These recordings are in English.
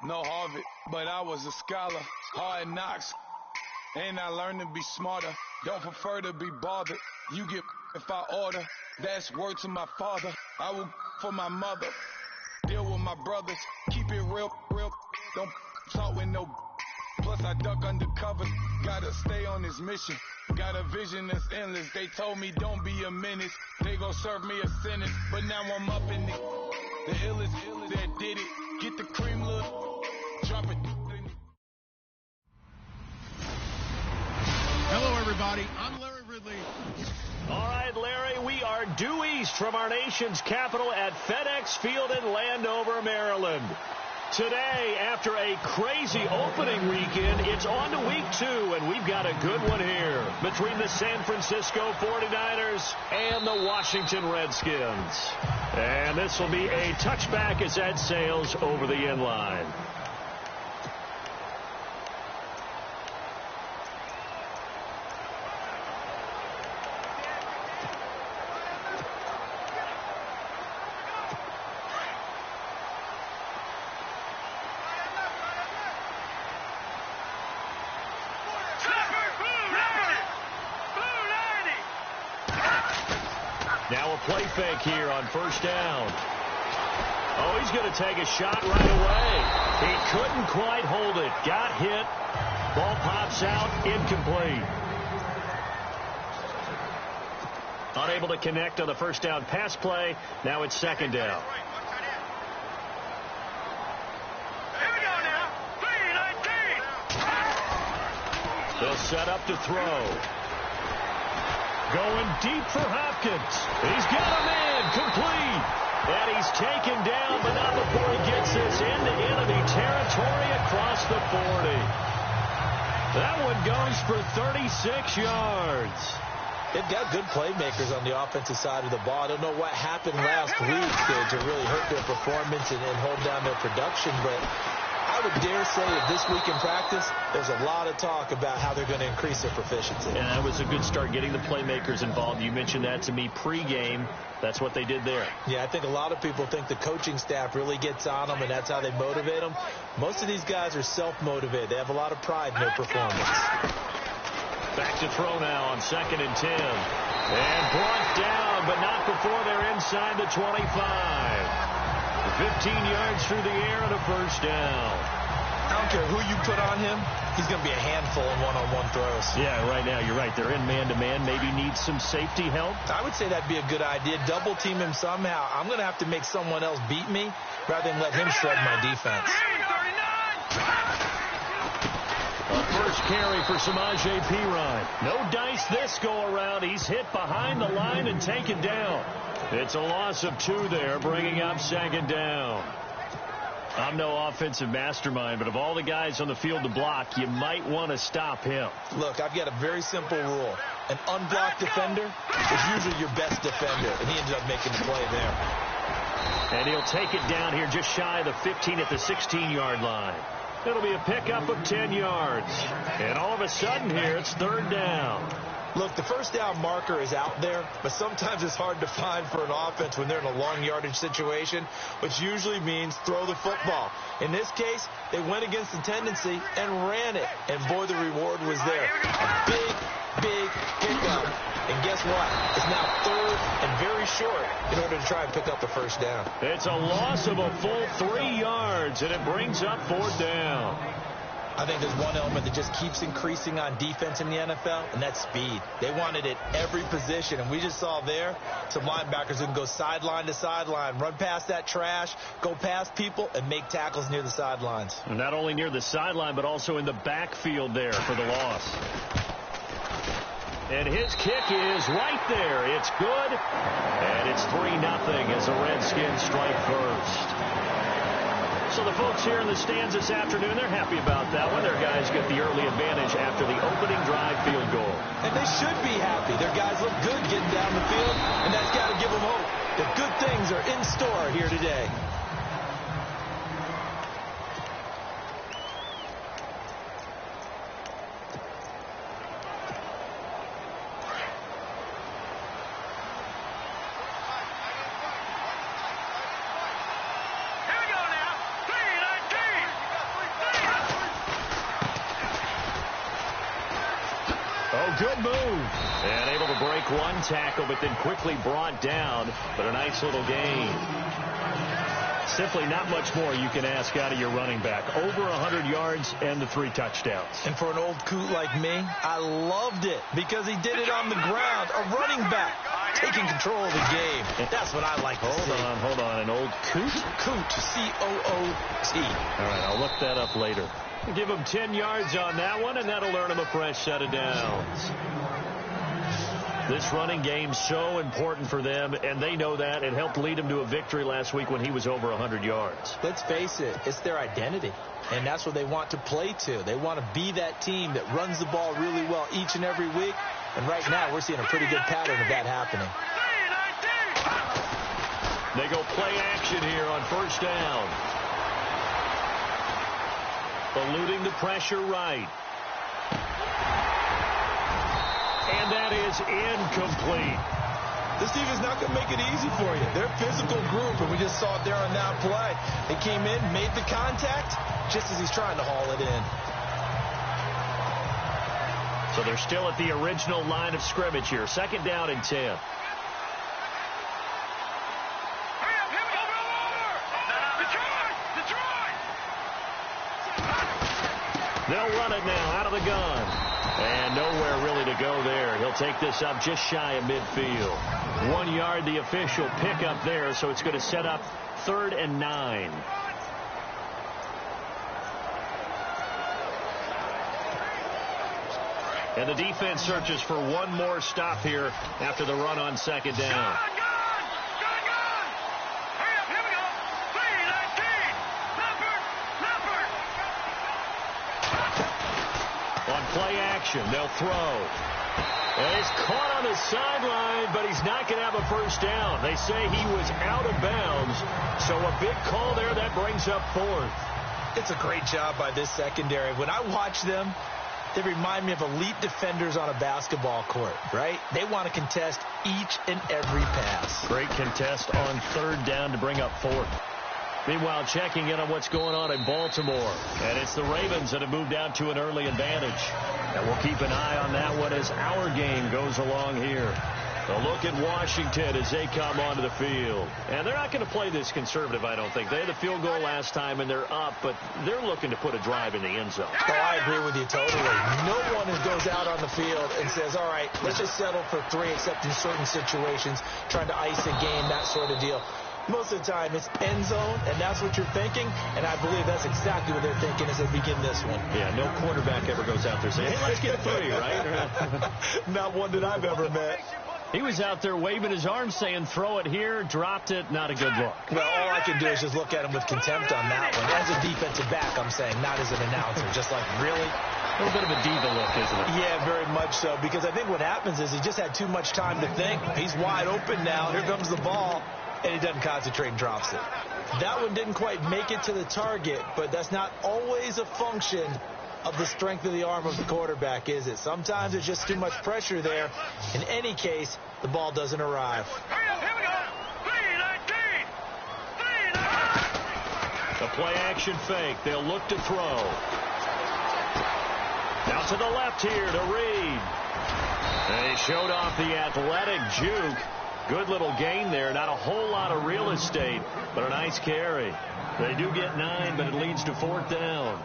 No Harvard, but I was a scholar. Hard knocks, and I learned to be smarter. Don't prefer to be bothered. You get if I order. That's word to my father. I will for my mother. Deal with my brothers. Keep it real. Don't talk with no. Plus I duck undercover. Gotta stay on this mission. Got a vision that's endless. They told me don't be a menace. They gon' serve me a sentence. But now I'm up in the illest that did it. Get the cream, look. Drop it. Hello, everybody. I'm Larry Ridley. All right, Larry, we are due east from our nation's capital at FedEx Field in Landover, Maryland. Today, after a crazy opening weekend, it's on to week 2, and we've got a good one here between the San Francisco 49ers and the Washington Redskins. And this will be a touchback as that sails over the end line. Now a play fake here on first down. Oh, he's going to take a shot right away. He couldn't quite hold it. Got hit. Ball pops out. Incomplete. Unable to connect on the first down pass play. Now it's second down. They'll set up to throw. Going deep for Hopkins. He's got a man complete. And he's taken down, but not before he gets this into enemy territory across the 40. That one goes for 36 yards. They've got good playmakers on the offensive side of the ball. I don't know what happened last week to really hurt their performance and hold down their production, but I would dare say that this week in practice, there's a lot of talk about how they're going to increase their proficiency. And that was a good start getting the playmakers involved. You mentioned that to me pregame. That's what they did there. Yeah, I think a lot of people think the coaching staff really gets on them, and that's how they motivate them. Most of these guys are self-motivated. They have a lot of pride in their performance. Back to throw now on 2nd and 10. And brought down, but not before they're inside the 25. 15 yards through the air and a first down. I don't care who you put on him. He's going to be a handful in one-on-one throws. Yeah, right now, you're right. They're in man-to-man. Maybe needs some safety help. I would say that'd be a good idea. Double team him somehow. I'm going to have to make someone else beat me rather than let him shred my defense. A first carry for Samaje Perine. No dice this go-around. He's hit behind the line and taken down. It's a loss of 2 there, bringing up 2nd down. I'm no offensive mastermind, but of all the guys on the field to block, you might want to stop him. Look, I've got a very simple rule. An unblocked defender is usually your best defender, and he ended up making the play there. And he'll take it down here just shy of the 15 at the 16-yard line. It'll be a pickup of 10 yards. And all of a sudden here, it's 3rd down. Look, the first down marker is out there, but sometimes it's hard to find for an offense when they're in a long yardage situation, which usually means throw the football. In this case, they went against the tendency and ran it, and boy, the reward was there. A big pickup, and guess what? It's now 3rd and very short in order to try and pick up the first down. It's a loss of a full 3 yards, and it brings up 4th down. I think there's one element that just keeps increasing on defense in the NFL, and that's speed. They want it at every position, and we just saw there some linebackers who can go sideline to sideline, run past that trash, go past people, and make tackles near the sidelines. And not only near the sideline, but also in the backfield there for the loss. And his kick is right there. It's good, and it's 3-0 as the Redskins strike first. So the folks here in the stands this afternoon, they're happy about that one. Their guys get the early advantage after the opening drive field goal. And they should be happy. Their guys look good getting down the field, and that's got to give them hope that good things are in store here today. good move. And able to break one tackle, but then quickly brought down. But a nice little gain. Simply not much more you can ask out of your running back. Over 100 yards and the 3 touchdowns. And for an old coot like me, I loved it because he did it on the ground. A running back taking control of the game. That's what I like to see. Hold on. An old coot? Coot. C-O-O-T. All right, I'll look that up later. Give him 10 yards on that one, and that'll earn him a fresh set of downs. This running game's so important for them, and they know that. It helped lead them to a victory last week when he was over 100 yards. Let's face it, it's their identity, and that's what they want to play to. They want to be that team that runs the ball really well each and every week, and right now we're seeing a pretty good pattern of that happening. They go play action here on first down. Eluding the pressure right. And that is incomplete. This team is not going to make it easy for you. They're a physical group, and we just saw it there on that play. They came in, made the contact, just as he's trying to haul it in. So they're still at the original line of scrimmage here. Second down and 10. They'll run it now out of the gun. And nowhere really to go there. He'll take this up just shy of midfield. 1 yard, the official pickup there, so it's going to set up 3rd and 9. And the defense searches for one more stop here after the run on second down. Play action. They'll throw. And he's caught on the sideline, but he's not going to have a first down. They say he was out of bounds. So a big call there that brings up 4th. It's a great job by this secondary. When I watch them, they remind me of elite defenders on a basketball court, right? They want to contest each and every pass. Great contest on 3rd down to bring up 4th. Meanwhile, checking in on what's going on in Baltimore. And it's the Ravens that have moved out to an early advantage. And we'll keep an eye on that one as our game goes along here. A look at Washington as they come onto the field. And they're not going to play this conservative, I don't think. They had the field goal last time, and they're up, but they're looking to put a drive in the end zone. Oh, I agree with you totally. No one goes out on the field and says, all right, let's just settle for 3, except in certain situations, trying to ice a game, that sort of deal. Most of the time, it's end zone, and that's what you're thinking, and I believe that's exactly what they're thinking as they begin this one. Yeah, no quarterback ever goes out there saying, hey, let's get 3, right? Not one that I've ever met. He was out there waving his arms saying, throw it here, dropped it, not a good look. Well, all I can do is just look at him with contempt on that one. As a defensive back, I'm saying, not as an announcer. Just like, really? A little bit of a diva look, isn't it? Yeah, very much so, because I think what happens is he just had too much time to think. He's wide open now. Here comes the ball. And he doesn't concentrate and drops it. That one didn't quite make it to the target, but that's not always a function of the strength of the arm of the quarterback, is it? Sometimes there's just too much pressure there. In any case, the ball doesn't arrive. Here we go. 3-19. The play action fake. They'll look to throw. Now to the left here to Reed. And he showed off the athletic juke. Good little gain there. Not a whole lot of real estate, but a nice carry. They do get 9, but it leads to 4th down.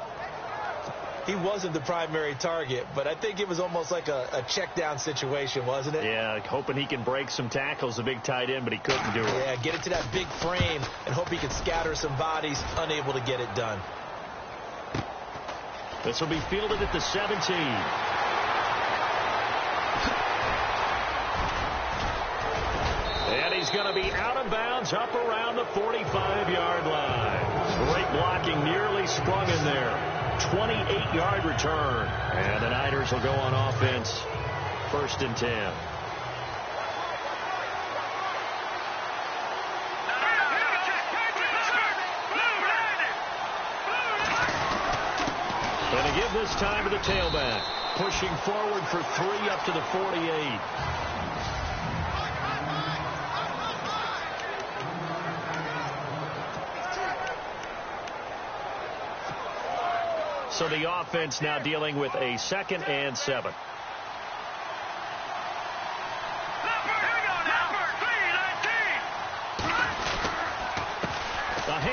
He wasn't the primary target, but I think it was almost like a check down situation, wasn't it? Yeah, hoping he can break some tackles, a big tight end, but he couldn't do it. Yeah, get it to that big frame and hope he can scatter some bodies, unable to get it done. This will be fielded at the 17. And he's going to be out of bounds up around the 45-yard line. Great blocking, nearly sprung in there. 28-yard return. And the Niners will go on offense. 1st and 10. And to give this time to the tailback. Pushing forward for 3 up to the 48. So the offense now dealing with a 2nd and 7.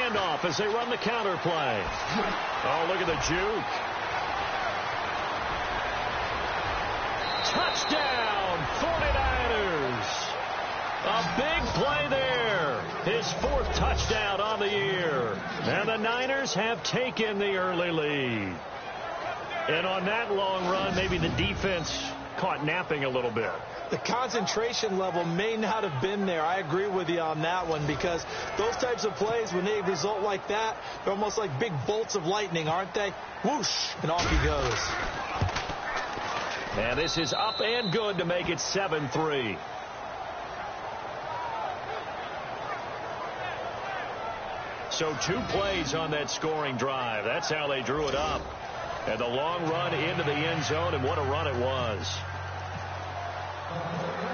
handoff as they run the counter play. Oh, look at the juke. Touchdown, 49ers. A big play there. His 4th touchdown on the year. And the Niners have taken the early lead. And on that long run, maybe the defense caught napping a little bit. The concentration level may not have been there. I agree with you on that one, because those types of plays, when they result like that, they're almost like big bolts of lightning, aren't they? Whoosh, and off he goes. And this is up and good to make it 7-3. So 2 plays on that scoring drive. That's how they drew it up. And the long run into the end zone, and what a run it was.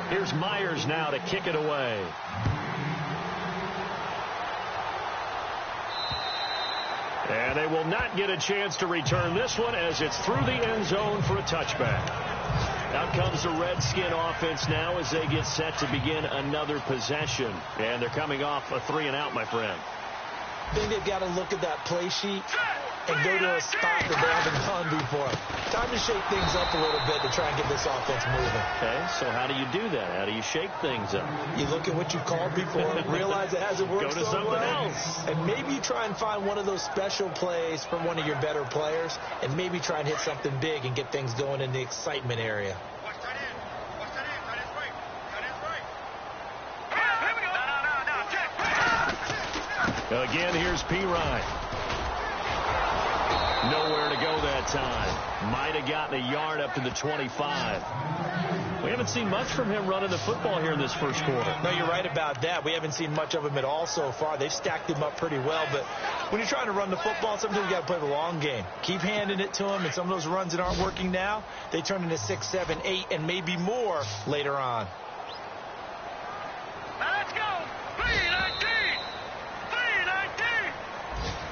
Here's Myers now to kick it away. And they will not get a chance to return this one, as it's through the end zone for a touchback. Out comes the Redskin offense now as they get set to begin another possession. And they're coming off a 3-and-out, my friend. I think they've got to look at that play sheet and go to a spot that they haven't gone before. Time to shake things up a little bit to try and get this offense moving. Okay, so how do you do that? How do you shake things up? You look at what you called before, realize it hasn't worked Go to something else. and maybe you try and find one of those special plays from one of your better players, and maybe try and hit something big and get things going in the excitement area. Again, here's P. Ryan. Nowhere to go that time. Might have gotten a yard up to the 25. We haven't seen much from him running the football here in this first quarter. No, you're right about that. We haven't seen much of him at all so far. They've stacked him up pretty well, but when you're trying to run the football, sometimes you got to play the long game. Keep handing it to him, and some of those runs that aren't working now, they turn into 6, 7, 8, and maybe more later on. Now let's go. 3-19.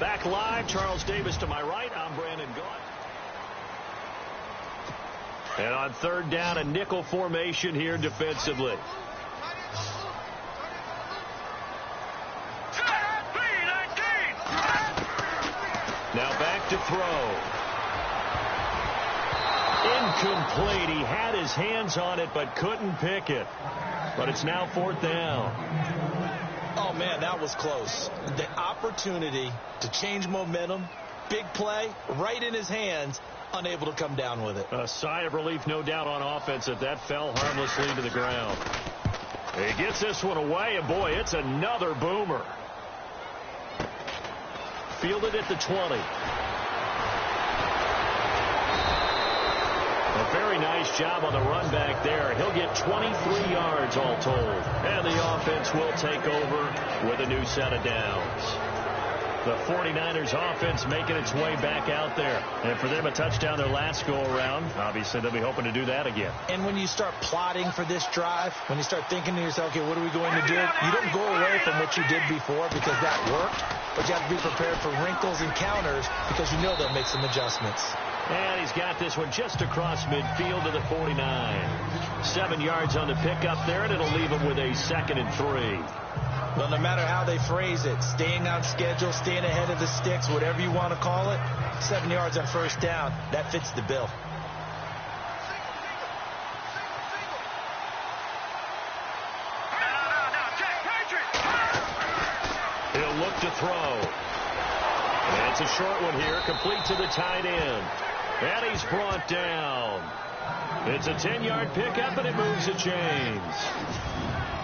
Back live, Charles Davis to my right. I'm Brandon Gaunt. And on 3rd down, a nickel formation here defensively. Now back to throw. Incomplete. He had his hands on it but couldn't pick it. But it's now 4th down. Oh, man, that was close. The opportunity to change momentum, big play, right in his hands, unable to come down with it. A sigh of relief, no doubt, on offense that fell harmlessly to the ground. He gets this one away, and boy, it's another boomer. Fielded at the 20. A very nice job on the run back there. He'll get 23 yards all told. And the offense will take over with a new set of downs. The 49ers offense making its way back out there. And for them, a touchdown their last go-around. Obviously, they'll be hoping to do that again. And when you start plotting for this drive, when you start thinking to yourself, okay, what are we going to do? You don't go away from what you did before because that worked. But you have to be prepared for wrinkles and counters because you know they'll make some adjustments. And he's got this one just across midfield to the 49. 7 yards on the pickup there, and it'll leave him with a 2nd and 3. Well, no matter how they phrase it, staying on schedule, staying ahead of the sticks, whatever you want to call it, 7 yards on 1st down, that fits the bill. He'll look to throw. And it's a short one here, complete to the tight end. And he's brought down. It's a 10-yard pickup, and it moves the chains.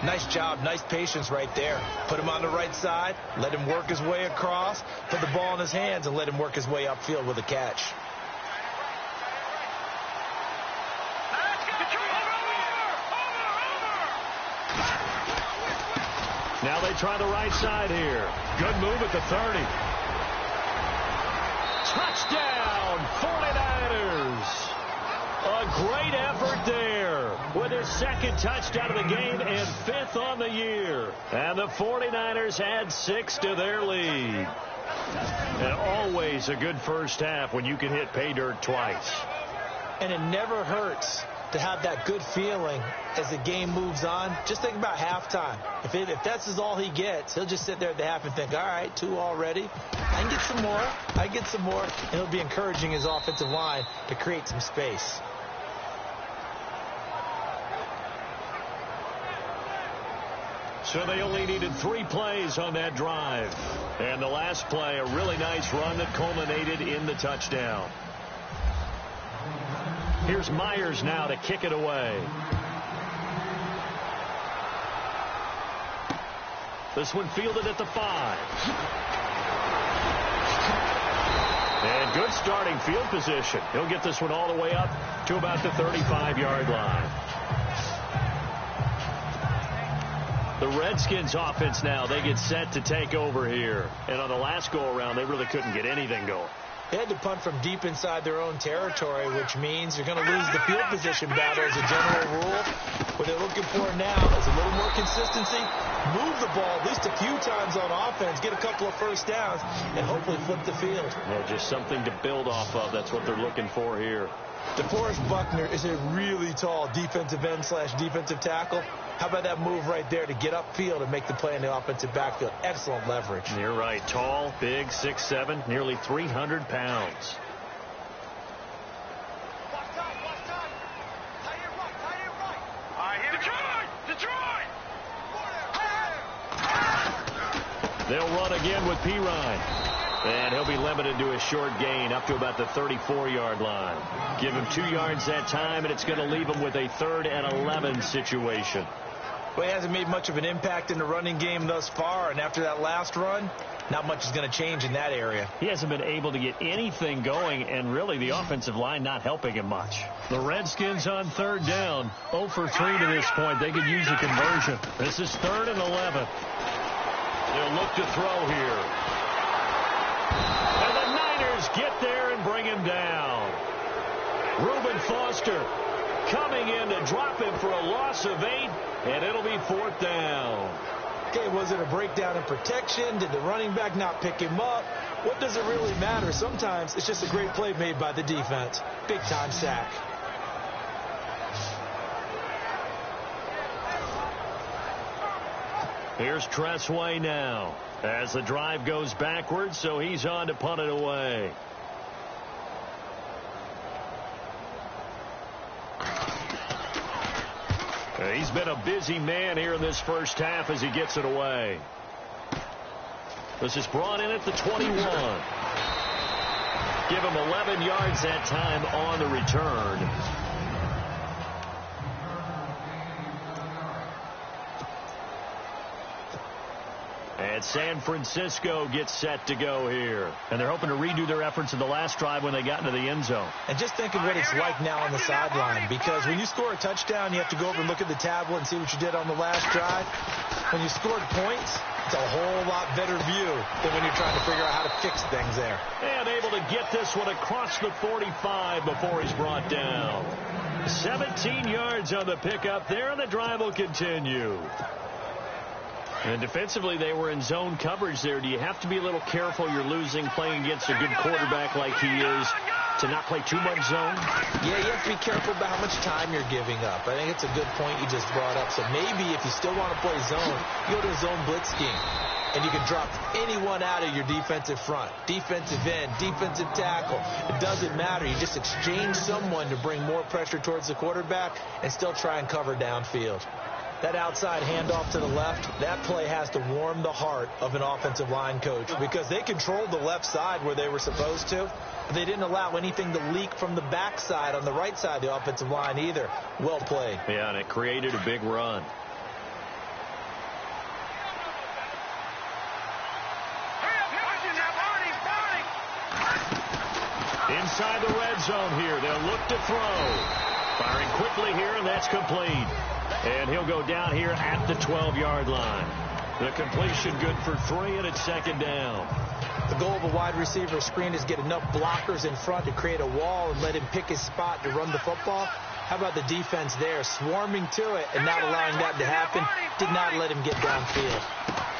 Nice job, nice patience right there. Put him on the right side, let him work his way across, put the ball in his hands, and let him work his way upfield with a catch. Now they try the right side here. Good move at the 30. Touchdown, 49ers. A great effort there with their 2nd touchdown of the game and 5th on the year. And the 49ers add 6 to their lead. And always a good first half when you can hit pay dirt twice. And it never hurts to have that good feeling as the game moves on. Just think about halftime. If that's all he gets, he'll just sit there at the half and think, all right, 2 already. I can get some more. And he'll be encouraging his offensive line to create some space. So they only needed 3 plays on that drive. And the last play, a really nice run that culminated in the touchdown. Here's Myers now to kick it away. This one fielded at the 5. And good starting field position. He'll get this one all the way up to about the 35-yard line. The Redskins offense now, they get set to take over here. And on the last go-around, they really couldn't get anything going. They had to punt from deep inside their own territory, which means you're going to lose the field position battle as a general rule. What they're looking for now is a little more consistency, move the ball at least a few times on offense, get a couple of first downs, and hopefully flip the field. Yeah, just something to build off of. That's what they're looking for here. DeForest Buckner is a really tall defensive end / defensive tackle. How about that move right there to get upfield and make the play in the offensive backfield? Excellent leverage. You're right. Tall, big, 6'7", nearly 300 pounds. They'll run again with Pirine. And he'll be limited to a short gain up to about the 34-yard line. Give him 2 yards that time, and it's going to leave him with a 3rd and 11 situation. Well, he hasn't made much of an impact in the running game thus far, and after that last run, not much is going to change in that area. He hasn't been able to get anything going, and really the offensive line not helping him much. The Redskins on 3rd down, 0 for 3 to this point. They could use a conversion. This is 3rd and 11. They'll look to throw here. And the Niners get there and bring him down. Reuben Foster coming in to drop him for a loss of 8, and it'll be 4th down. Okay, was it a breakdown in protection? Did the running back not pick him up? What does it really matter? Sometimes it's just a great play made by the defense. Big-time sack. Here's Tressway now as the drive goes backwards, so he's on to punt it away. He's been a busy man here in this first half as he gets it away. This is brought in at the 21. Give him 11 yards that time on the return. And San Francisco gets set to go here. And they're hoping to redo their efforts in the last drive when they got into the end zone. And just think of what it's like now on the sideline. Because when you score a touchdown, you have to go over and look at the tablet and see what you did on the last drive. When you scored points, it's a whole lot better view than when you're trying to figure out how to fix things there. And able to get this one across the 45 before he's brought down. 17 yards on the pickup there, and the drive will continue. And defensively, they were in zone coverage there. Do you have to be a little careful? You're losing playing against a good quarterback like he is to not play too much zone? Yeah, you have to be careful about how much time you're giving up. I think it's a good point you just brought up. So maybe if you still want to play zone, you go to a zone blitz scheme. And you can drop anyone out of your defensive front, defensive end, defensive tackle. It doesn't matter. You just exchange someone to bring more pressure towards the quarterback and still try and cover downfield. That outside handoff to the left, that play has to warm the heart of an offensive line coach because they controlled the left side where they were supposed to, but they didn't allow anything to leak from the backside on the right side of the offensive line either. Well played. Yeah, and it created a big run. Inside the red zone here, they'll look to throw. Firing quickly here, and that's complete. And he'll go down here at the 12-yard line. The completion good for 3, and it's 2nd down. The goal of a wide receiver screen is get enough blockers in front to create a wall and let him pick his spot to run the football. How about the defense there, swarming to it and not allowing that to happen? Did not let him get downfield.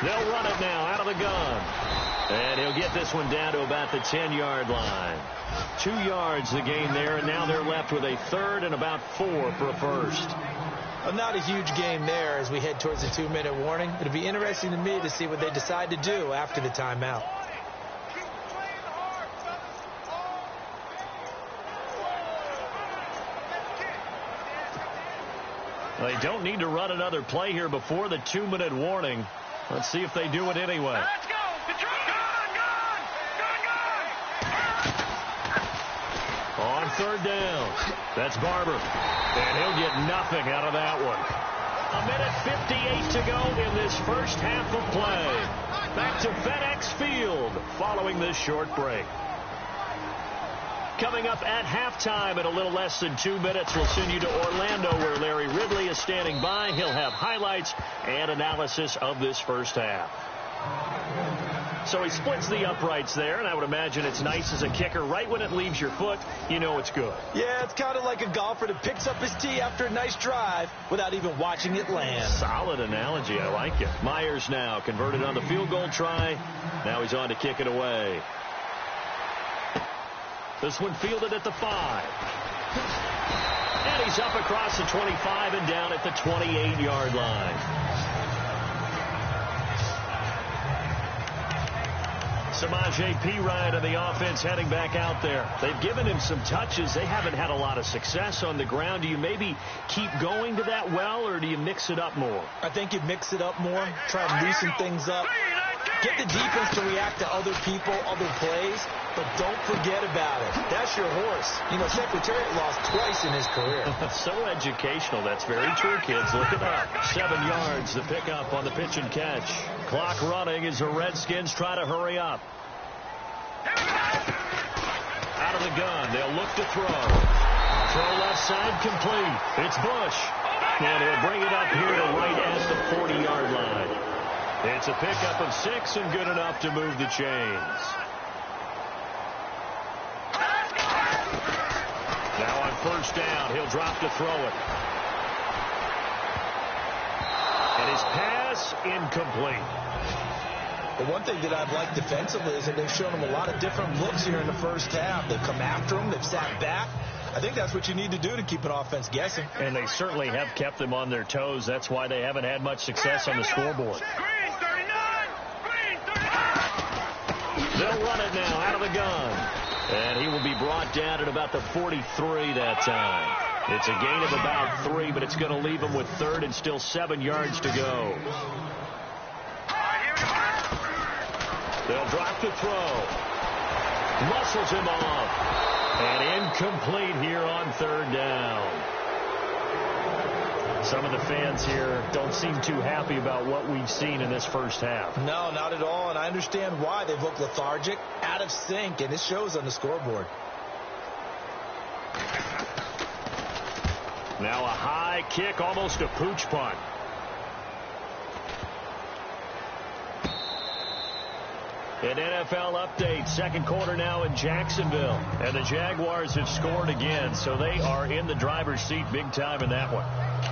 They'll run it now out of the gun. And he'll get this one down to about the 10-yard line. 2 yards the gain there, and now they're left with a third and about 4 for a first. Well, not a huge game there as we head towards the 2-minute warning. It'll be interesting to me to see what they decide to do after the timeout. They don't need to run another play here before the 2-minute warning. Let's see if they do it anyway. Let's go. On third down, that's Barber. And he'll get nothing out of that one. 1:58 to go in this first half of play. Back to FedEx Field following this short break. Coming up at halftime in a little less than 2 minutes, we'll send you to Orlando where Larry Ridley is standing by. He'll have highlights and analysis of this first half. So he splits the uprights there, and I would imagine it's nice as a kicker. Right when it leaves your foot, you know it's good. Yeah, it's kind of like a golfer that picks up his tee after a nice drive without even watching it land. Solid analogy. I like it. Myers now converted on the field goal try. Now he's on to kick it away. This one fielded at the 5. And he's up across the 25 and down at the 28-yard line. Samaje Perine of the offense heading back out there. They've given him some touches. They haven't had a lot of success on the ground. Do you maybe keep going to that well, or do you mix it up more? I think you mix it up more, try and loosen things up. Get the defense to react to other people, other plays, but don't forget about it. That's your horse. You know, Secretariat lost twice in his career. So educational. That's very true, kids. Look it up. 7 yards, the pickup on the pitch and catch. Clock running as the Redskins try to hurry up. Out of the gun. They'll look to throw. Throw left side complete. It's Bush. And he'll bring it up here to right at the 40-yard line. It's a pickup of 6 and good enough to move the chains. Now on first down, he'll drop to throw it. And his pass incomplete. The one thing that I've liked defensively is that they've shown him a lot of different looks here in the first half. They've come after him. They've sat back. I think that's what you need to do to keep an offense guessing. And they certainly have kept them on their toes. That's why they haven't had much success on the scoreboard. They'll run it now out of the gun. And he will be brought down at about the 43 that time. It's a gain of about 3, but it's going to leave him with third and still 7 yards to go. They'll drop to throw. Muscles him off. And incomplete here on third down. Some of the fans here don't seem too happy about what we've seen in this first half. No, not at all, and I understand why. They've looked lethargic, out of sync, and it shows on the scoreboard. Now a high kick, almost a pooch punt. An NFL update, second quarter now in Jacksonville. And the Jaguars have scored again, so they are in the driver's seat big time in that one.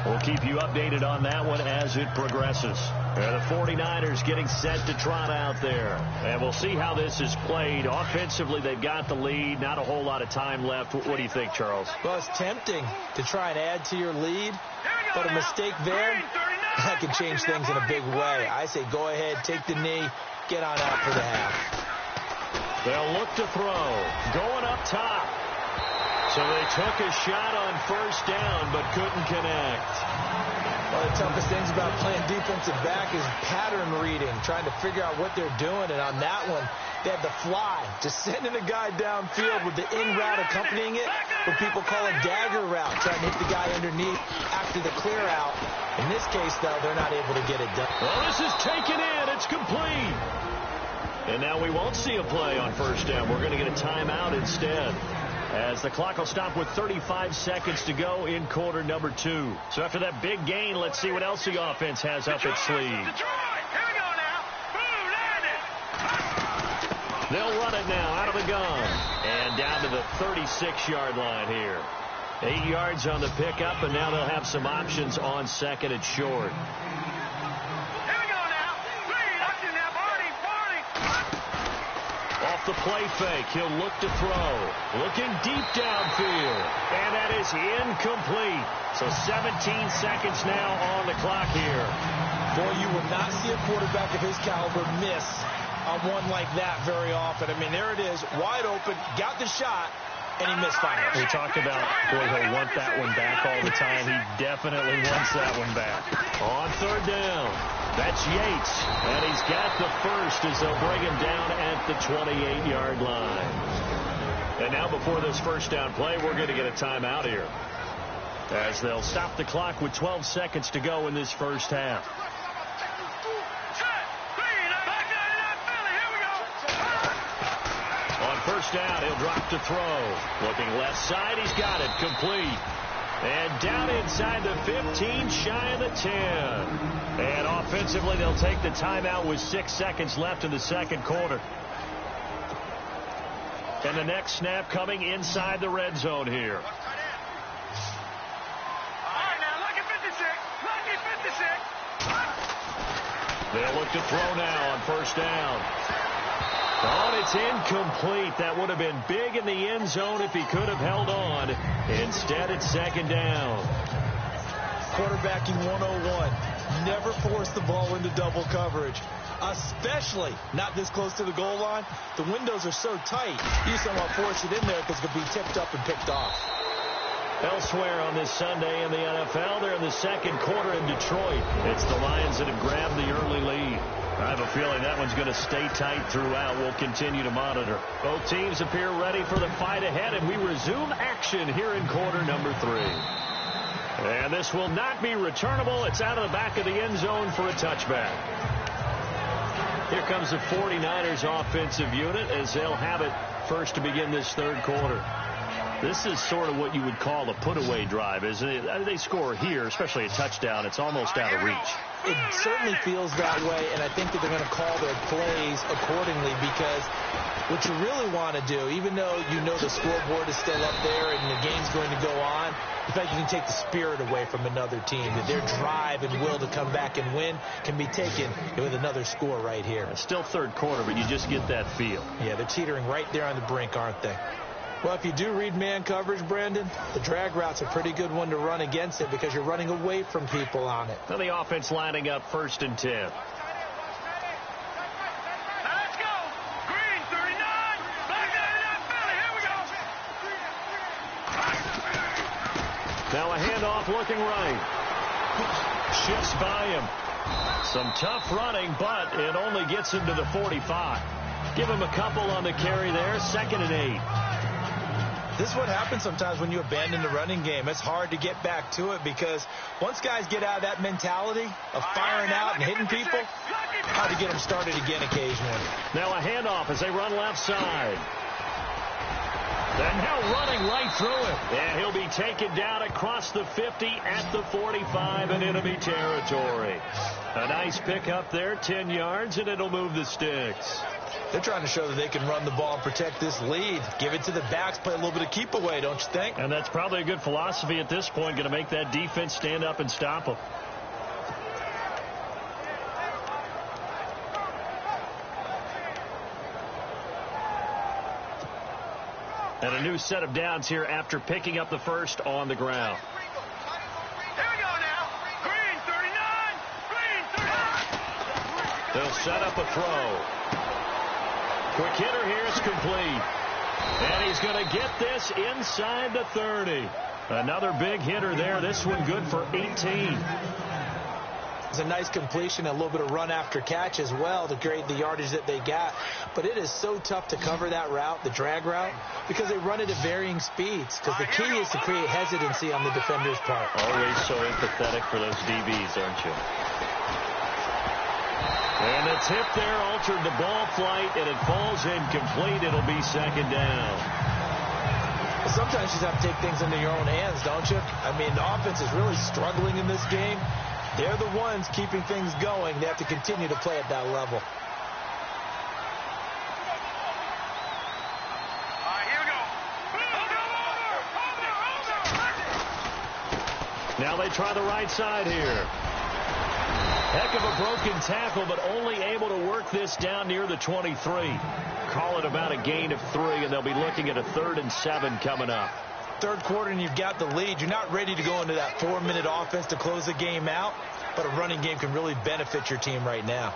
We'll keep you updated on that one as it progresses. The 49ers getting set to trot out there. And we'll see how this is played. Offensively, they've got the lead. Not a whole lot of time left. What do you think, Charles? Well, it's tempting to try and add to your lead, but a mistake there, that can change things in a big way. I say go ahead, take the knee, get on out for the half. They'll look to throw. Going up top. So they took a shot on first down, but couldn't connect. One of the toughest things about playing defensive back is pattern reading, trying to figure out what they're doing. And on that one, they had the fly, just sending a guy downfield with the in route accompanying it, what people call a dagger route, trying to hit the guy underneath after the clear out. In this case, though, they're not able to get it done. Well, this is taken in. It's complete. And now we won't see a play on first down. We're going to get a timeout instead, as the clock will stop with 35 seconds to go in quarter number 2. So after that big gain, let's see what else the offense has up its sleeve. They'll run it now out of the gun and down to the 36-yard line here. 8 yards on the pickup, and now they'll have some options on second and short. the play fake. He'll look to throw. Looking deep downfield. And that is incomplete. So 17 seconds now on the clock here. Boy, you will not see a quarterback of his caliber miss on one like that very often. I mean, there it is, wide open, got the shot, and he misfired. We talked about, boy, he'll want that one back all the time. He definitely wants that one back. On third down, that's Yates, and he's got the first as they'll bring him down at the 28-yard line. And now before this first down play, we're going to get a timeout here, as they'll stop the clock with 12 seconds to go in this first half. First down, he'll drop to throw. Looking left side, he's got it. Complete. And down inside the 15, shy of the 10. And offensively, they'll take the timeout with 6 seconds left in the second quarter. And the next snap coming inside the red zone here. All right, now, lucky 56. They'll look to throw now on first down. Oh, it's incomplete. That would have been big in the end zone if he could have held on. Instead, it's second down. Quarterbacking 101. Never force the ball into double coverage, especially not this close to the goal line. The windows are so tight, you just don't want to force it in there because it could be tipped up and picked off. Elsewhere on this Sunday in the NFL, they're in the second quarter in Detroit. It's the Lions that have grabbed the early lead. I have a feeling that one's going to stay tight throughout. We'll continue to monitor. Both teams appear ready for the fight ahead, and we resume action here in quarter number 3. And this will not be returnable. It's out of the back of the end zone for a touchback. Here comes the 49ers offensive unit as they'll have it first to begin this third quarter. This is sort of what you would call a put-away drive, isn't it? They score here, especially a touchdown. It's almost out of reach. It certainly feels that way, and I think that they're going to call their plays accordingly because what you really want to do, even though you know the scoreboard is still up there and the game's going to go on, in fact, you can take the spirit away from another team. That their drive and will to come back and win can be taken with another score right here. It's still third quarter, but you just get that feel. Yeah, they're teetering right there on the brink, aren't they? Well, if you do read man coverage, Brandon, the drag route's a pretty good one to run against it because you're running away from people on it. Now the offense lining up first and 10. Let's go. Green, 39. Back out Philly. Here we go. Now a handoff looking right. Shifts by him. Some tough running, but it only gets him to the 45. Give him a couple on the carry there. 2nd and 8. This is what happens sometimes when you abandon the running game. It's hard to get back to it because once guys get out of that mentality of firing out and hitting people, hard to get them started again occasionally. Now a handoff as they run left side. And now running right through it. And he'll be taken down across the 50 at the 45 in enemy territory. A nice pickup there, 10 yards, and it'll move the sticks. They're trying to show that they can run the ball and protect this lead. Give it to the backs, play a little bit of keep away, don't you think? And that's probably a good philosophy at this point, going to make that defense stand up and stop them. And a new set of downs here after picking up the first on the ground. Here we go now. Green, 39. Green, 39. They'll set up a throw. Quick hitter here, it's complete. And he's going to get this inside the 30. Another big hitter there. This one good for 18. It's a nice completion, a little bit of run after catch as well to create the yardage that they got. But it is so tough to cover that route, the drag route, because they run it at varying speeds. Because the key is to create hesitancy on the defender's part. Always so empathetic for those DBs, aren't you? And the tip there altered the ball flight, and it falls incomplete. It'll be 2nd down. Well, sometimes you just have to take things into your own hands, don't you? I mean, the offense is really struggling in this game. They're the ones keeping things going. They have to continue to play at that level. All right, here we go. Now they try the right side here. Heck of a broken tackle, but only able to work this down near the 23. Call it about a gain of 3, and they'll be looking at a 3rd and 7 coming up. Third quarter, and you've got the lead. You're not ready to go into that 4-minute offense to close the game out, but a running game can really benefit your team right now.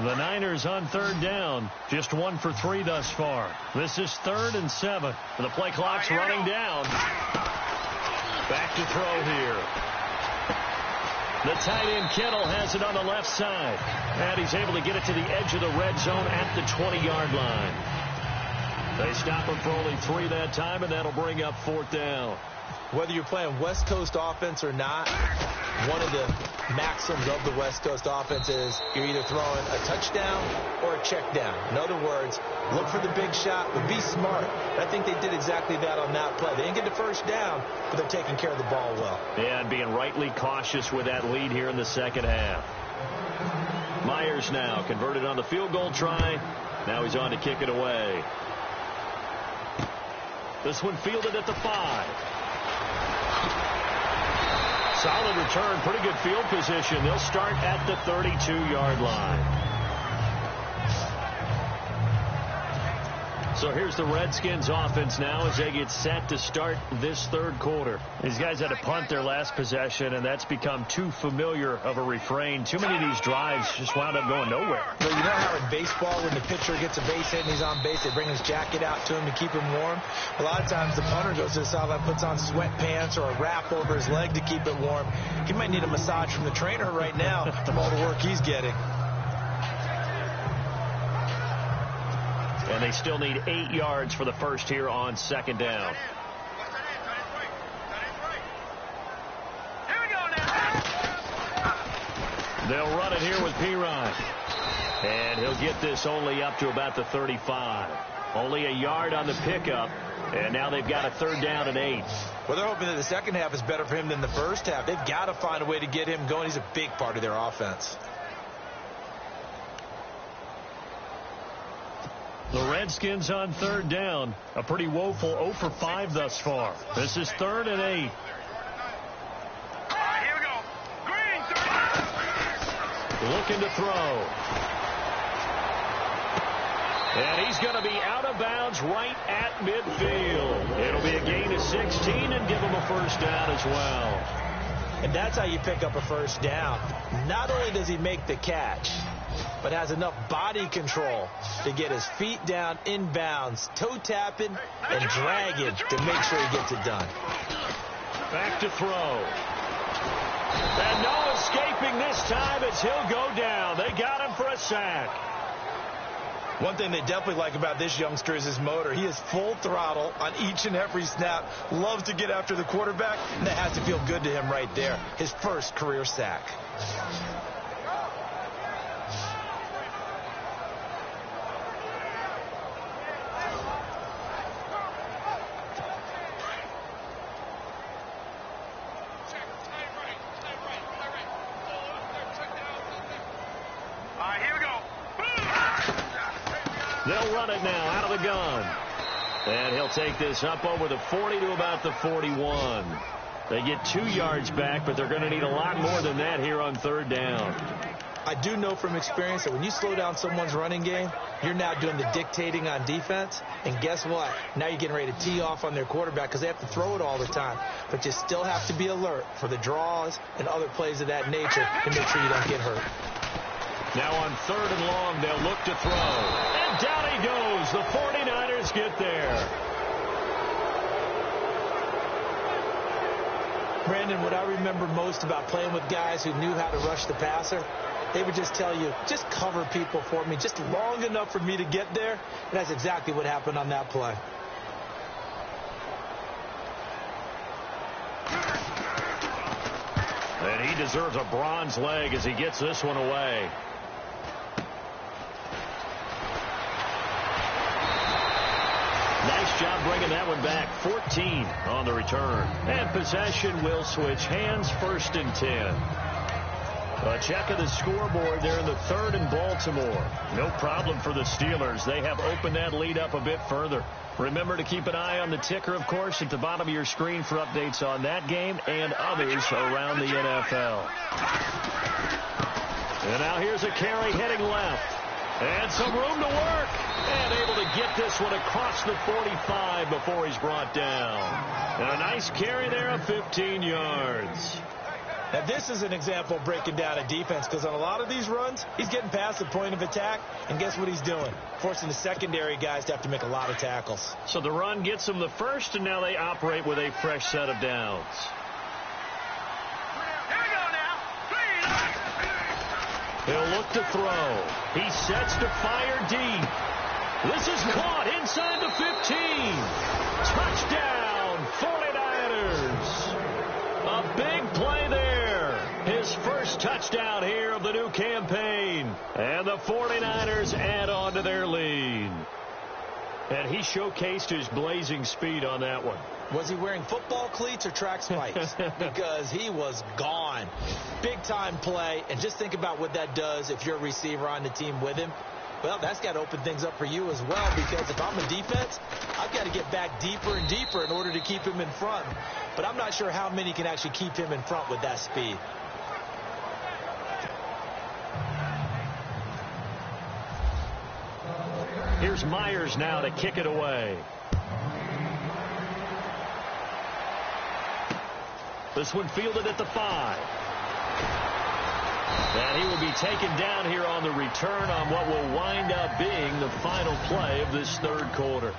The Niners on 3rd down. Just 1 for 3 thus far. This is 3rd and 7. The play clock's running down. Back to throw here. The tight end Kittle has it on the left side. And he's able to get it to the edge of the red zone at the 20-yard line. They stop him for only 3 that time, and that'll bring up 4th down. Whether you're playing West Coast offense or not, one of the maxims of the West Coast offense is you're either throwing a touchdown or a check down. In other words, look for the big shot, but be smart. I think they did exactly that on that play. They didn't get the first down, but they're taking care of the ball well. Yeah, and being rightly cautious with that lead here in the second half. Myers now converted on the field goal try. Now he's on to kick it away. This one fielded at the 5. Solid return, pretty good field position. They'll start at the 32-yard line. So here's the Redskins offense now as they get set to start this 3rd quarter. These guys had to punt their last possession, and that's become too familiar of a refrain. Too many of these drives just wound up going nowhere. Well, you know how in baseball when the pitcher gets a base hit and he's on base, they bring his jacket out to him to keep him warm? A lot of times the punter goes to the sideline, puts on sweatpants or a wrap over his leg to keep it warm. He might need a massage from the trainer right now from all the work he's getting. And they still need 8 yards for the first here on 2nd down. Here we go now. They'll run it here with Pirine. And he'll get this only up to about the 35. Only a yard on the pickup. And now they've got a 3rd down and 8. Well, they're hoping that the second half is better for him than the first half. They've got to find a way to get him going. He's a big part of their offense. The Redskins on 3rd down. A pretty woeful 0 for 5 thus far. This is 3rd and 8. Here we go. Green, 30. Looking to throw. And he's going to be out of bounds right at midfield. It'll be a gain of 16 and give him a 1st down as well. And that's how you pick up a 1st down. Not only does he make the catch, but has enough body control to get his feet down inbounds, toe tapping and dragging to make sure he gets it done. Back to throw. And no escaping this time as he'll go down. They got him for a sack. One thing they definitely like about this youngster is his motor. He is full throttle on each and every snap. Loves to get after the quarterback. And that has to feel good to him right there. His first career sack. They'll run it now out of the gun. And he'll take this up over the 40 to about the 41. They get 2 yards back, but they're going to need a lot more than that here on 3rd down. I do know from experience that when you slow down someone's running game, you're now doing the dictating on defense. And guess what? Now you're getting ready to tee off on their quarterback because they have to throw it all the time. But you still have to be alert for the draws and other plays of that nature to make sure you don't get hurt. Now on 3rd and long, they'll look to throw. And down he goes. The 49ers get there. Brandon, what I remember most about playing with guys who knew how to rush the passer, they would just tell you, just cover people for me, just long enough for me to get there. And that's exactly what happened on that play. And he deserves a bronze leg as he gets this one away. Nice job bringing that one back. 14 on the return. And possession will switch hands, 1st and 10. A check of the scoreboard there in the 3rd in Baltimore. No problem for the Steelers. They have opened that lead up a bit further. Remember to keep an eye on the ticker, of course, at the bottom of your screen for updates on that game and others around the NFL. And now here's a carry heading left. And some room to work. And able to get this one across the 45 before he's brought down. And a nice carry there of 15 yards. Now, this is an example of breaking down a defense, because on a lot of these runs, he's getting past the point of attack, and guess what he's doing? Forcing the secondary guys to have to make a lot of tackles. So the run gets them the first, and now they operate with a fresh set of downs. He'll look to throw. He sets to fire deep. This is caught inside the 15. Touchdown, 49ers. A big play there. His first touchdown here of the new campaign. And the 49ers add on to their lead. And he showcased his blazing speed on that one. Was he wearing football cleats or track spikes? Because he was gone. Big-time play. And just think about what that does if you're a receiver on the team with him. Well, that's got to open things up for you as well, because if I'm a defense, I've got to get back deeper and deeper in order to keep him in front. But I'm not sure how many can actually keep him in front with that speed. Here's Myers now to kick it away. This one fielded at the 5. And he will be taken down here on the return on what will wind up being the final play of this 3rd quarter.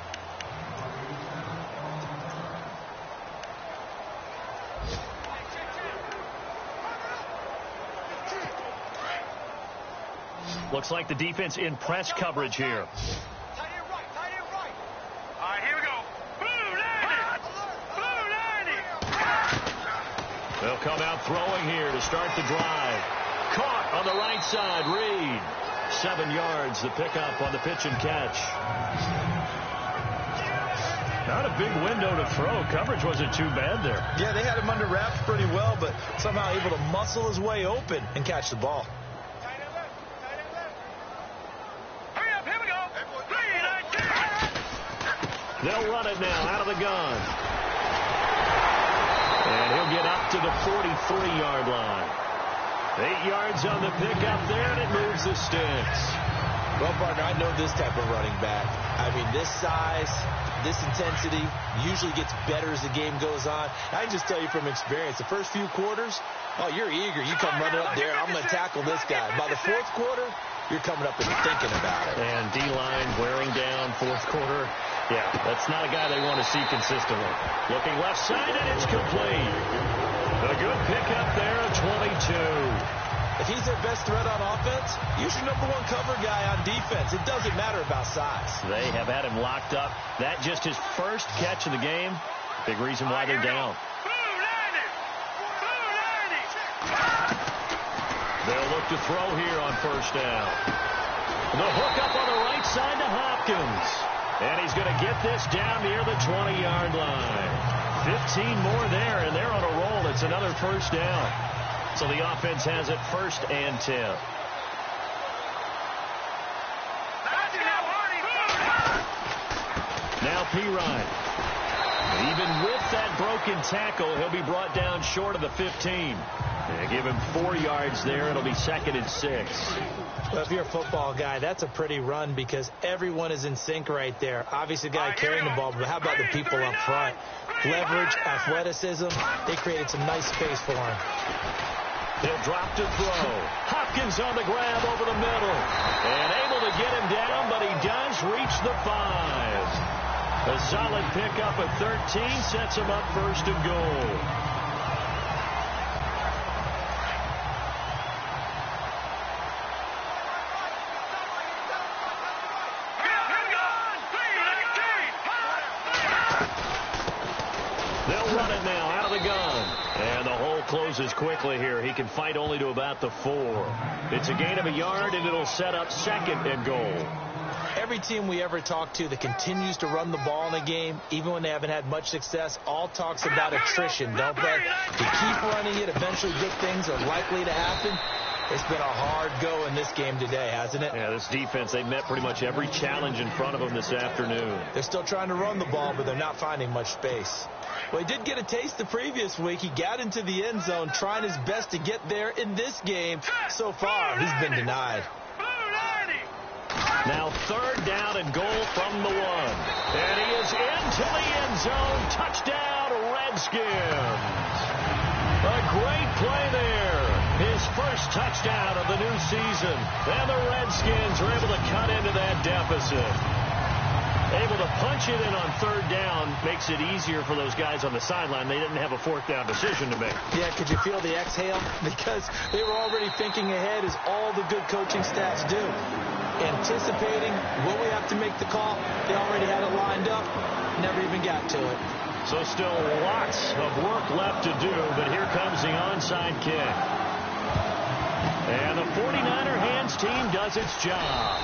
Looks like the defense in press coverage here. They'll come out throwing here to start the drive. Caught on the right side. Reed. 7 yards, the pickup on the pitch and catch. Not a big window to throw. Coverage wasn't too bad there. Yeah, they had him under wraps pretty well, but somehow able to muscle his way open and catch the ball. They'll run it now out of the gun. And he'll get up to the 43-yard line. 8 yards on the pickup there, and it moves the sticks. Well, partner, I know this type of running back. I mean, this size, this intensity usually gets better as the game goes on. I can just tell you from experience, the first few quarters, oh, you're eager. You come running up there, I'm going to tackle this guy. By the 4th quarter, you're coming up and thinking about it. And D-line wearing down 4th quarter. Yeah, that's not a guy they want to see consistently. Looking left side, and it's complete. A good pickup there of 22. If he's their best threat on offense, use your #1 cover guy on defense. It doesn't matter about size. They have had him locked up. That just his first catch of the game. Big reason why they're down. They'll look to throw here on 1st down. The hook up on the right side to Hopkins. And he's going to get this down near the 20-yard line. 15 more there, and they're on a roll. It's another 1st down. So the offense has it 1st and 10. Now Pirine. Even with that broken tackle, he'll be brought down short of the 15. They give him 4 yards there. It'll be 2nd and 6. Well, if you're a football guy, that's a pretty run because everyone is in sync right there. Obviously, the guy carrying the ball, but how about the people up front? Leverage, athleticism, they created some nice space for him. They'll drop to throw. Hopkins on the grab over the middle. And able to get him down, but he does reach the 5. A solid pickup at 13 sets him up 1st and goal. They'll run it now out of the gun. And the hole closes quickly here. He can fight only to about the 4. It's a gain of a yard, and it'll set up 2nd and goal. Every team we ever talk to that continues to run the ball in a game, even when they haven't had much success, all talks about attrition, don't they? If you keep running it, eventually good things are likely to happen. It's been a hard go in this game today, hasn't it? Yeah, this defense, they met pretty much every challenge in front of them this afternoon. They're still trying to run the ball, but they're not finding much space. Well, he did get a taste the previous week. He got into the end zone, trying his best to get there in this game. So far, he's been denied. Now 3rd down and goal from the 1. And he is into the end zone. Touchdown, Redskins. A great play there. His first touchdown of the new season. And the Redskins are able to cut into that deficit. Able to punch it in on 3rd down makes it easier for those guys on the sideline. They didn't have a 4th down decision to make. Yeah, could you feel the exhale? Because they were already thinking ahead, as all the good coaching staffs do. Anticipating, will we have to make the call? They already had it lined up. Never even got to it. So still lots of work left to do, but here comes the onside kick. And the 49er hands team does its job.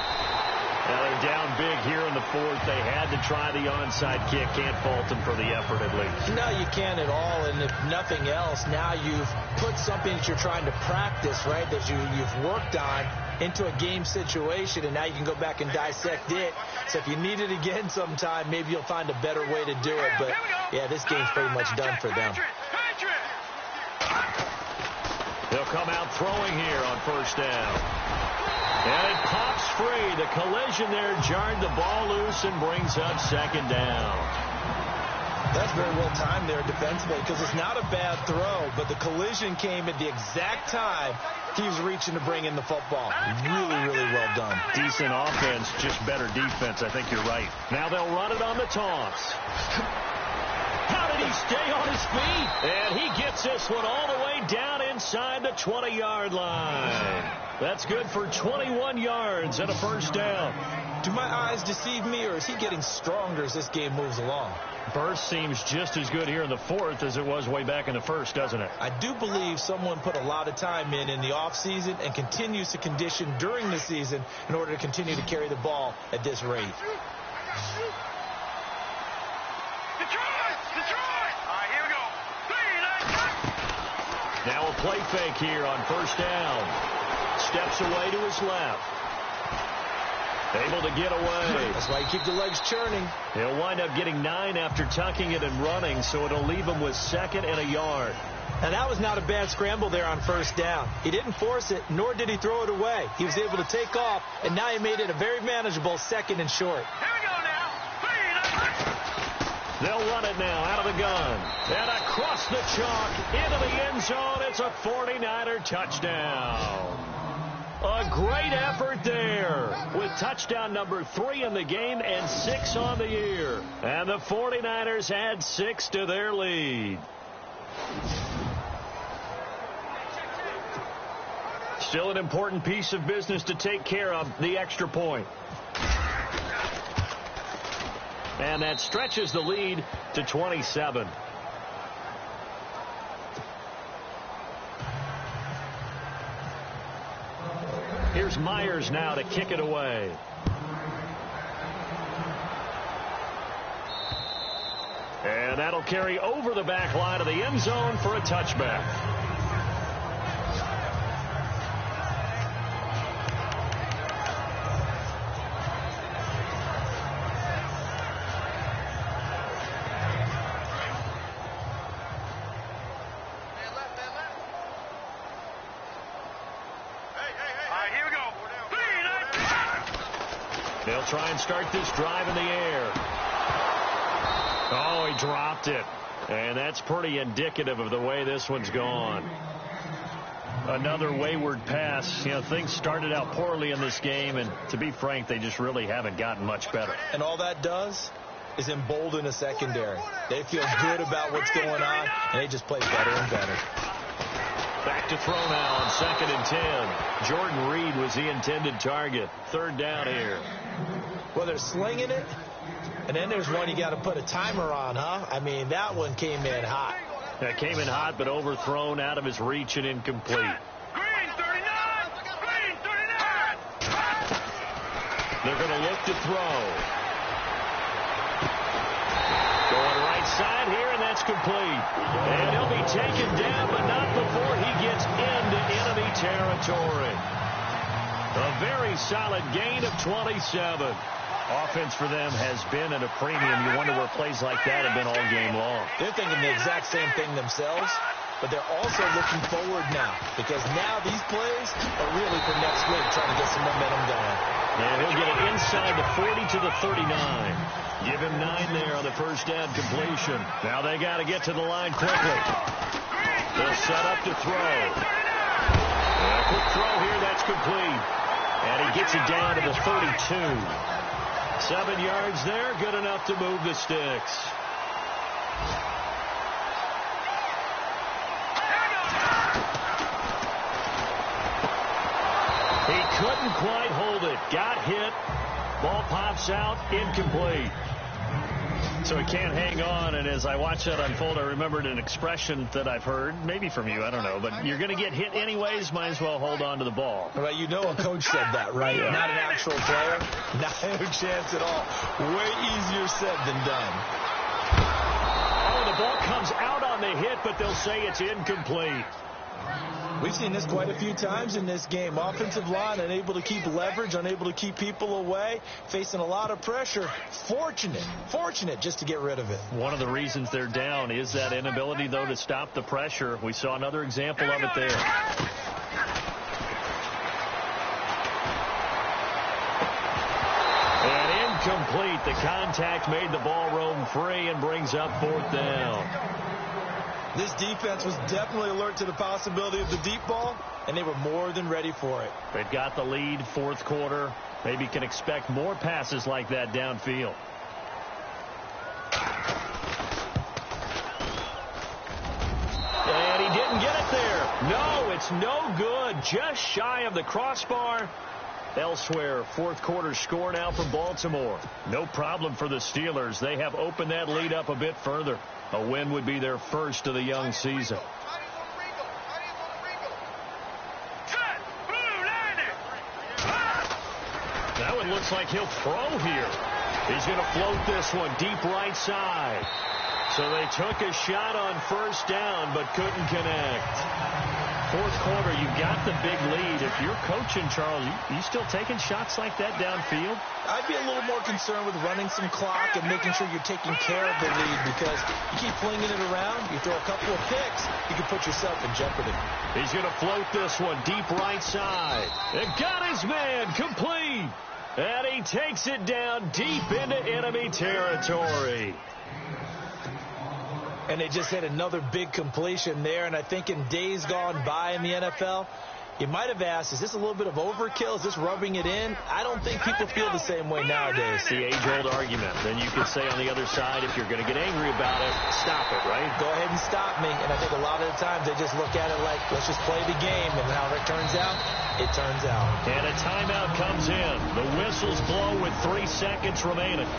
Now they're down big here in the 4th. They had to try the onside kick. Can't fault them for the effort, at least. No, you can't at all. And if nothing else, now you've put something that you're trying to practice, right, that you've worked on into a game situation, and now you can go back and dissect it. So if you need it again sometime, maybe you'll find a better way to do it. But, yeah, this game's pretty much done for them. They'll come out throwing here on 1st down. And it pops free. The collision there jarred the ball loose and brings up 2nd down. That's very well timed there defensively, because it's not a bad throw, but the collision came at the exact time he was reaching to bring in the football. Really, really well done. Decent offense, just better defense. I think you're right. Now they'll run it on the toss. How did he stay on his feet? And he gets this one all the way down inside the 20-yard line. That's good for 21 yards and a 1st down. Do my eyes deceive me, or is he getting stronger as this game moves along? Burst seems just as good here in the 4th as it was way back in the 1st, doesn't it? I do believe someone put a lot of time in the offseason and continues to condition during the season in order to continue to carry the ball at this rate. Now a play fake here on 1st down. Steps away to his left. Able to get away. That's why you keep the legs churning. He'll wind up getting 9 after tucking it and running, so it'll leave him with 2nd and a yard. And that was not a bad scramble there on 1st down. He didn't force it, nor did he throw it away. He was able to take off, and now he made it a very manageable 2nd and short. Here we go now. They'll run it now out of the gun. And across the chalk into the end zone. It's a 49er touchdown. A great effort there with touchdown number 3 in the game and 6 on the year. And the 49ers add 6 to their lead. Still an important piece of business to take care of, the extra point. And that stretches the lead to 27. Here's Myers now to kick it away. And that'll carry over the back line of the end zone for a touchback. They'll try and start this drive in the air. Oh, he dropped it. And that's pretty indicative of the way this one's gone. Another wayward pass. You know, things started out poorly in this game, and to be frank, they just really haven't gotten much better. And all that does is embolden a secondary. They feel good about what's going on, and they just play better and better. Back to throw now on 2nd and 10. Jordan Reed was the intended target. 3rd down here. Well, they're slinging it, and then there's one you got to put a timer on, huh? I mean, that one came in hot. That came in hot, but overthrown, out of his reach and incomplete. Green 39! Green 39! They're going to look to throw. Going right side here, and that's complete. And he'll be taken down, but not before he gets into enemy territory. A very solid gain of 27. Offense for them has been at a premium. You wonder where plays like that have been all game long. They're thinking the exact same thing themselves, but they're also looking forward now, because now these plays are really for next week, trying to get some momentum going. And he'll get it inside the 40 to the 39. Give him 9 there on the first down completion. Now they got to get to the line quickly. They'll set up to throw. And a quick throw here, that's complete. And he gets it down to the 32. 7 yards there, good enough to move the sticks. He couldn't quite hold it. Got hit. Ball pops out, incomplete. So he can't hang on, and as I watch that unfold, I remembered an expression that I've heard, maybe from you, I don't know, but you're going to get hit anyways, might as well hold on to the ball. Right, you know a coach said that, right? Yeah. Not an actual player. Not a chance at all. Way easier said than done. Oh, the ball comes out on the hit, but they'll say it's incomplete. We've seen this quite a few times in this game. Offensive line unable to keep leverage, unable to keep people away, facing a lot of pressure. Fortunate just to get rid of it. One of the reasons they're down is that inability, though, to stop the pressure. We saw another example of it there. And incomplete. The contact made the ball roam free and brings up 4th down. This defense was definitely alert to the possibility of the deep ball, and they were more than ready for it. They've got the lead, 4th quarter. Maybe can expect more passes like that downfield. And he didn't get it there. No, it's no good. Just shy of the crossbar. Elsewhere, 4th quarter score now for Baltimore. No problem for the Steelers. They have opened that lead up a bit further. A win would be their first of the young season. That one looks like he'll throw here. He's going to float this one deep right side. So they took a shot on first down but couldn't connect. 4th quarter, you got the big lead. If you're coaching, Charles, you still taking shots like that downfield? I'd be a little more concerned with running some clock and making sure you're taking care of the lead, because you keep flinging it around, you throw a couple of picks, you can put yourself in jeopardy. He's going to float this one deep right side. And got his man complete. And he takes it down deep into enemy territory. And they just had another big completion there. And I think in days gone by in the NFL, you might have asked, is this a little bit of overkill? Is this rubbing it in? I don't think people feel the same way nowadays. The age-old argument. Then you could say on the other side, if you're going to get angry about it, stop it, right? Go ahead and stop me. And I think a lot of the times they just look at it like, let's just play the game. And how it turns out, it turns out. And a timeout comes in. The whistles blow with 3 seconds remaining.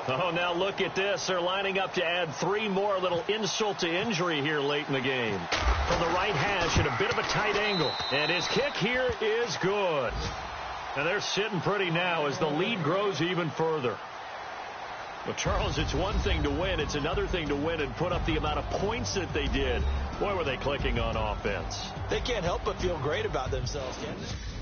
Oh, now look at this. They're lining up to add 3 more. A little insult to injury here late in the game. From the right hash at a bit of a tight angle. And his kick here is good. And they're sitting pretty now as the lead grows even further. But, Charles, it's one thing to win. It's another thing to win and put up the amount of points that they did. Boy, were they clicking on offense. They can't help but feel great about themselves, can they?